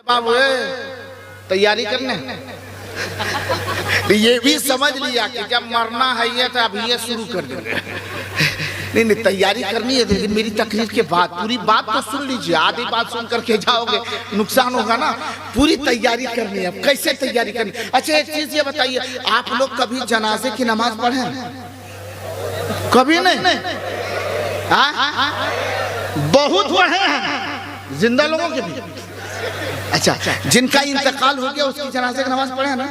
बाबू तैयारी करने ये भी समझ लिया कि जब मरना है ये तो अभी ये शुरू कर देंगे। नहीं नहीं, तैयारी करनी है, लेकिन मेरी तकरीर के बाद पूरी बात तो सुन लीजिए। आधी बात सुन करके जाओगे नुकसान होगा ना। पूरी तैयारी करनी है। कैसे तैयारी करनी? अच्छा एक चीज ये बताइए, आप लोग कभी जनाजे की नमाज पढ़े? कभी नहीं? बहुत पढ़े हैं, जिंदा लोगों के भी। अच्छा, जिनका इंतकाल हो गया उसकी जनाजे की नमाज पढ़े ना?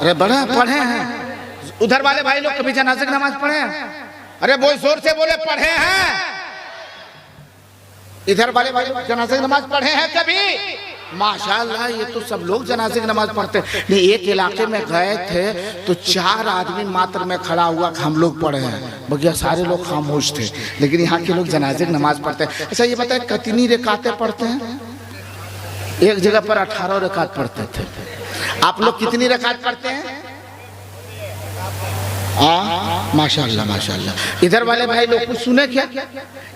अरे बड़ा पढ़े हैं। उधर वाले भाई लोग कभी जनाजे की नमाज पढ़े हैं? अरे बहुत जोर से बोले, पढ़े हैं। इधर वाले भाई लोग जनाजे की नमाज पढ़े हैं कभी? माशाल्लाह, ये तो सब लोग जनाजे की नमाज पढ़ते हैं। नहीं, एक इलाके में गए थे तो 4 आदमी मात्र में खड़ा हुआ, हम लोग पढ़े हैं। बगिया सारे लोग खामोश थे, लेकिन यहाँ के लोग जनाजे की नमाज पढ़ते हैं। अच्छा ये बताए कितनी रकातें पढ़ते हैं? एक जगह पर 18 रकात पढ़ते थे। आप लोग कितनी रकात पढ़ते हैं? माशाल्लाह माशाल्लाह। इधर वाले भाई लोग कुछ सुने क्या?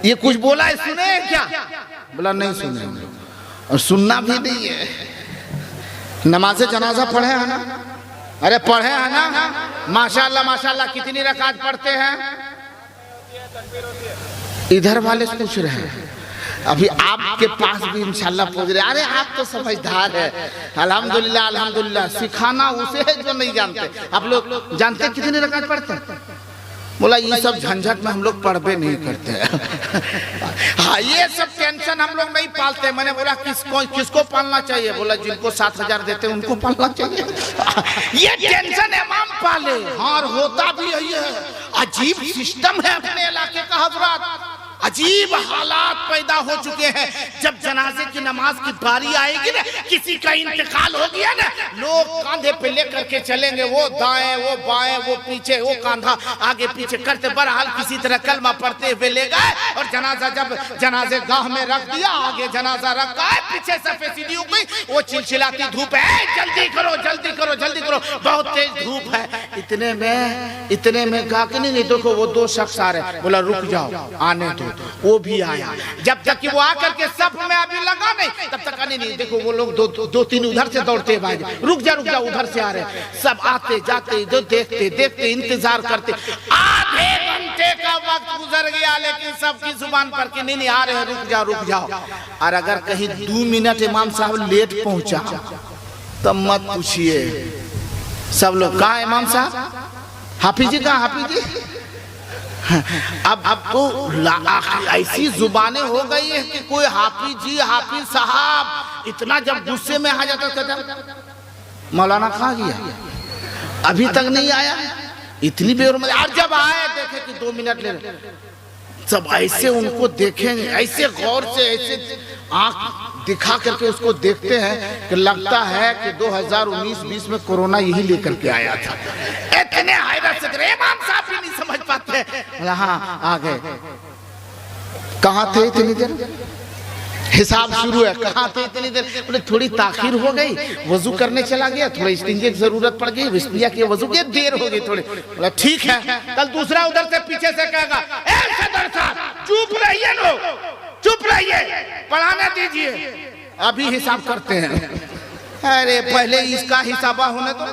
ये कुछ बोला है, सुने क्या? बोला नहीं सुने, और सुनना भी नहीं है। नमाज़े जनाजा पढ़े हैं ना? अरे पढ़े हैं ना? माशाल्लाह माशाल्लाह। कितनी रकात पढ़ते हैं? इधर वाले पूछ रहे हैं। अभी आपके पास भी इंशाल्लाह पहुंच रहे। अरे आप तो समझदार है, अल्हम्दुलिल्लाह अल्हम्दुलिल्लाह। सिखाना उसे है जो नहीं जानते। आप लोग जानते कितनी रकात पढ़ते हैं? बोला ये सब झंझट में हम लोग पढ़बे नहीं करते। हाँ, ये सब टेंशन हम लोग नहीं पालते। मैंने बोला किसको पालना चाहिए? बोला जिनको 7,000 देते हैं उनको पालना चाहिए। ये टेंशन इमाम पाले। हाँ, और होता भी यही है। अजीब सिस्टम है अपने इलाके का हजरात। अजीब हालात पैदा हो चुके हैं। जब जनाजे की नमाज की बारी आएगी ना, किसी का इंतकाल हो गया ना, लोग कांधे पे लेकर के चलेंगे, वो दाएं वो बाएं वो पीछे, वो कांधा आगे पीछे करते। बहरहाल किसी तरह कलमा पढ़ते हुए ले गए और जनाजा जब जनाजे गाह में रख दिया, आगे जनाजा रखा है, पीछे सफेद सीढ़ी हो गई। वो चिलचिलाती धूप है, जल्दी करो जल्दी करो जल्दी करो, बहुत तेज धूप है। इतने में कहा कि नहीं देखो वो 2 शख्स आ रहे। बोला रुक जाओ, आने दो। वो भी आया। जब तक कि वो आकर के सब में अभी लगा नहीं, तब तक नहीं देखो वो लोग 2-3 उधर से दौड़ते भाई, रुक जा उधर से आ रहे। सब आते जाते इधर देखते देखते इंतजार करते। आधे घंटे का वक्त गुजर गया, लेकिन सबकी जुबान पर कि नहीं आ रहे, रुक जाओ। और अगर कहीं 2 मिनट इमाम साहब लेट पहुंचा तब मत पूछिए, सब लोग कहाँ इमाम साहब? हाफिज जी कहाँ? हाफिज जी अब तो ऐसी जुबानें हो गई है कि कोई हाफिज जी हाफिज साहब इतना जब गुस्से में आ जाता था, मौलाना कहाँ गया? अभी तक नहीं आया। इतनी बेर में आज जब आए देखे कि 2 मिनट ले रहे, सब ऐसे उनको देखेंगे, ऐसे गौर से, ऐसे आंख दिखा करके उसको देखते हैं कि लगता है कि 2019-20 में कोरोना यही लेकर के आया था। इतने हैरत से इमाम साहब भी नहीं समझ पाते। हाँ आ गए। कहाँ थे इतनी देर? हिसाब शुरू है। कहाँ थे इतनी देर? बोले थोड़ी ताखिर हो गई, वजू करने चला गया, थोड़ा इस्तिंजे की जरूरत पड़ गई, इस्तिंजा की वजू की देर हो गई थोड़ी। बोला ठीक है। कल दूसरा उधर से पीछे से कहेगा, ए सदर साहब चुप रहिए, लो चुप रहिए, पढ़ाने दीजिए, अभी हिसाब करते हैं। अरे पहले इसका हिसाबा होने दो,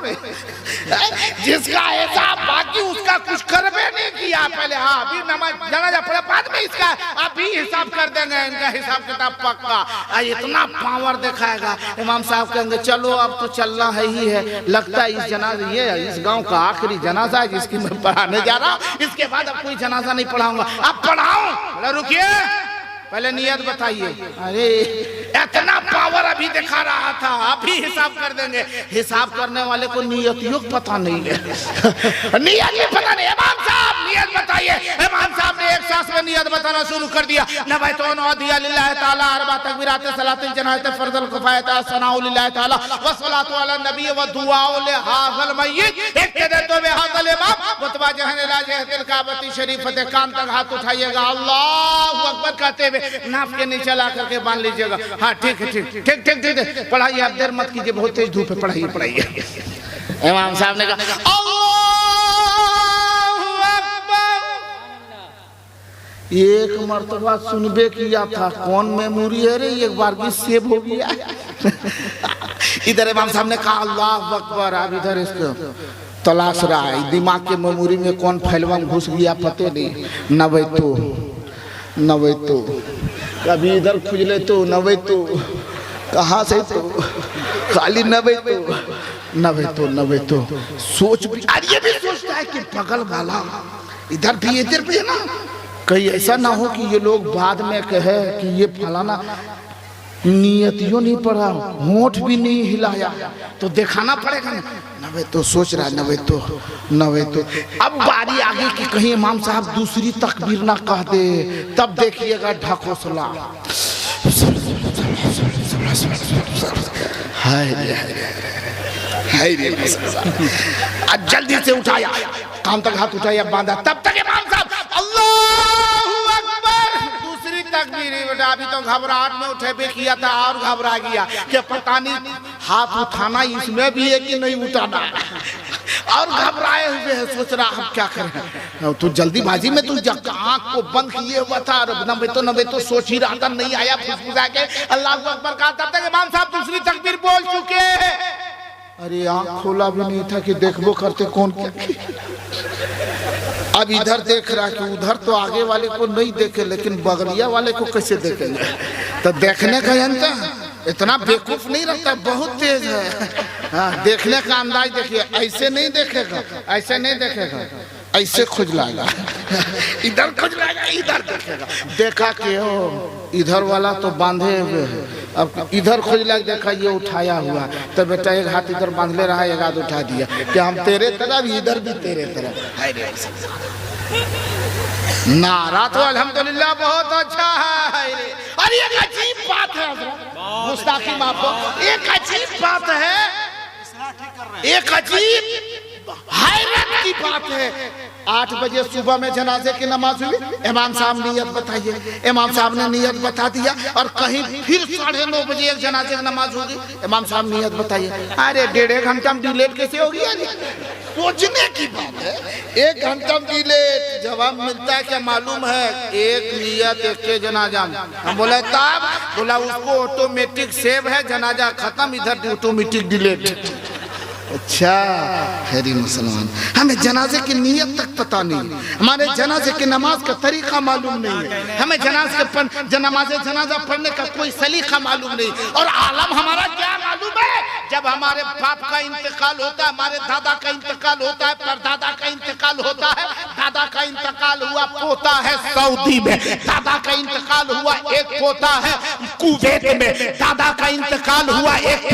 जिसका हिसाब बाकी उसका कुछ करबे नहीं किया पहले। हाँ अभी नमाज जनाजा पढ़े, बाद में इसका अभी हिसाब कर देंगे, इनका हिसाब किताब पक्का। इतना पावर दिखाएगा। इमाम साहब कहेंगे चलो अब तो चलना है ही है, लगता है इस जनाजा ये इस गांव का आखिरी जनाजा है जिसकी मैं पढ़ाने जा रहा हूँ, इसके बाद अब कोई जनाजा नहीं पढ़ाऊंगा। अब पढ़ाऊं? रुकिए पहले नियत बताइए। अरे इतना पावर अभी दिखा रहा था, अभी हिसाब कर देंगे। हिसाब करने वाले को नियतियों पता नहीं है। नियत भी पता नहीं। इमाम साहब नियत बताइए। इमाम साहब ने एक सांस में नियत बताना शुरू कर दिया। नवैतु नौदिया लिल्लाहि ताला अरबा तकबीरात सलातिल जनाज़त फर्ज़ल किफ़ायत सनाउ लिल्लाहि ताला व सलातु अला नबी व दुआउ लिहाज़ल मय्यित इक्तदतु बिहाज़ल इमाम मुतवज्जिहन इला जिहतिल काबती शरीफत। कान तक हाथ उठाइएगा, अल्लाहु अकबर कहते हुए नाप के नीचे ला करके बांध लीजिएगा। हाँ ठीक है ठीक है पढ़ाइए, आप देर मत कीजिए, बहुत तेज धूप है, पढ़ाइए। इमाम साहब ने कहा अल्लाहु अकबर। एक मर्तबा सुनबे किया था, कौन मेमोरी है रे, एक बार की सेव हो गया। इधर इमाम साहब ने कहा अल्लाह अकबर। अब इधर इसको तलाश रहा है, दिमाग के मेमोरी में कौन फैलवाम घुस गया पते नहीं। नवे तो कभी इधर खुजले तो नवे तो कहाँ से तो खाली नवे तो सोच भी ये भी सोचता है कि बगल वाला इधर भी है ना, कहीं ऐसा ना हो कि ये लोग बाद में कहे कि ये फलाना नियतियों नहीं पढ़ा, होंठ भी नहीं हिलाया, तो दिखाना पड़ेगा ना। नवे तो सोच रहा है, नवे तो अब बारी आगे कि कहीं इमाम साहब दूसरी तकबीर ना कह दे, तब देखिएगा ढकोसला। जल्दी से उठाया, काम तक हाथ उठाया, बांधा, तब तक इमाम साहब अल्लाहू अकबर। दूसरी तकबीर बेटा, अभी तो घबराहट में उठे भी किया था और घबरा गया कि पता नहीं हाथ उठाना इसमें भी है कि नहीं उठाना, और घबराए हुए है, सोच रहा हम क्या करें। तो जल्दीबाजी में तू आँख को बंद किए हुआ था, नबे तो सोच ही रहा था, नहीं आया, फुसफुसा के अल्लाह अकबर कहा। तब तक इमाम साहब दूसरी तकबीर बोल चुके। अरे आँख खोला भी नहीं था कि देखबो करते कौन क्या। अब इधर देख रहा कि उधर तो आगे वाले को नहीं देखे, लेकिन बगलिया वाले को कैसे देखेंगे। तो देखने का यंत्र इतना बेवकूफ नहीं रहता, बहुत तेज है। हाँ, देखने का अंदाज देखिए, ऐसे नहीं देखेगा, ऐसे खुजलाएगा, इधर खुजलाएगा, इधर देखेगा। देखा कि हो इधर वाला तो बांधे हुए है, अब इधर खुजला देखा ये उठाया हुआ, तो बेटा एक हाथ इधर बांध ले रहा है, एक हाथ उठा दिया कि हम तेरे तरफ, इधर भी तेरे तरफ। नारा तो अल्हम्दुलिल्लाह बहुत अच्छा है। और एक अजीब बात है, गुस्ताखी माफ, एक अजीब बात है, एक अजीब हैरत की बात है। 8 बजे सुबह में जनाजे की नमाज हुई, इमाम साहब नियत बताइए, इमाम साहब ने नियत बता दिया, और कहीं फिर 9:30 बजे एक जनाजे की नमाज होगी, इमाम साहब नियत बताइए। अरे 1.5 घंटा में डिलेट कैसे होगी? सोचने की बात है, 1 घंटा में डिलेट। जवाब मिलता है क्या मालूम है? एक नियत एक के जनाजा में। हम बोला तब, बोला उसको ऑटोमेटिक सेव है, जनाजा खत्म, इधर ऑटोमेटिक डिलेट। अच्छा खैरी मुसलमान, हमें जनाजे की नियत तक पता नहीं, हमारे जनाजे की नमाज का तरीका मालूम नहीं है, हमें नमाज जनाजा पढ़ने का कोई सलीका मालूम नहीं। और आलम हमारा क्या मालूम है? जब हमारे बाप का इंतकाल होता है, हमारे दादा का इंतकाल होता है, परदादा का इंतकाल होता है, दादा का इंतकाल हुआ पोता है सऊदी में, दादा का इंतकाल हुआ एक पोता है कुवैत में, दादा का इंतकाल हुआ एक